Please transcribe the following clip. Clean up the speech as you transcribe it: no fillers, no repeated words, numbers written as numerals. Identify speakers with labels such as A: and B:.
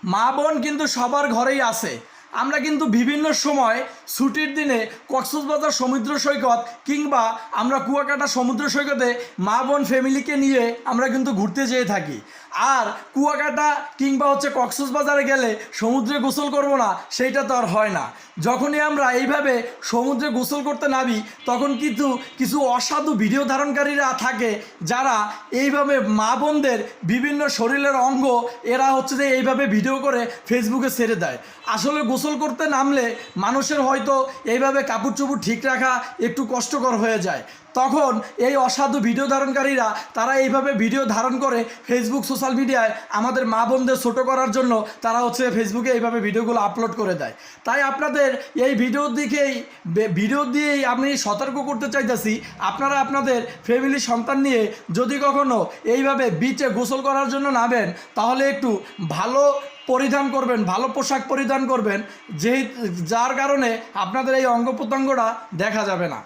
A: মা বোন কিন্তু সবার ঘরেই আছে। আমরা কিন্তু বিভিন্ন সময় ছুটির দিনে কক্সবাজার সমুদ্র সৈকত কিংবা আমরা কুয়াকাটা সমুদ্র সৈকতে মা বোন ফ্যামিলিকে নিয়ে আমরা কিন্তু ঘুরতে যেয়ে থাকি। আর কুয়াকাটা কিংবা কক্সবাজারে গেলে সমুদ্রে গোসল করব না, সেইটা তো আর হয় না। যখনই আমরা এইভাবে সমুদ্রে গোসল করতে নামি তখন কিন্তু কিছু অসাধু ভিডিও ধারণকারীরা থাকে, যারা এইভাবে মা বোনদের বিভিন্ন শরীরের অঙ্গ এরা যে এইভাবে ভিডিও করে ফেসবুকে ছেড়ে দেয়। আসলে গোসল করতে নামলে মানুষের হয়তো এইভাবে কাপড় চোপড় ঠিক রাখা একটু কষ্টকর হয়ে যায়। তখন এই অসাধু ভিডিও ধারণকারীরা তারা এইভাবে ভিডিও ধারণ করে ফেসবুক সোশ্যাল মিডিয়ায় আমাদের মা বোনদের ছোটো করার জন্য তারা ফেসবুকে এইভাবে ভিডিওগুলো আপলোড করে দেয়। তাই আপনাদের এই ভিডিও দিয়েই আমি সতর্ক করতে চাইতেছি, আপনারা আপনাদের ফ্যামিলি সন্তান নিয়ে যদি কখনো এইভাবে বিচে গোসল করার জন্য নামেন তাহলে একটু ভালো পরিধান করবেন, ভালো পোশাক পরিধান করবেন, যার কারণে আপনাদের এই অঙ্গ প্রত্যঙ্গটা দেখা যাবে না।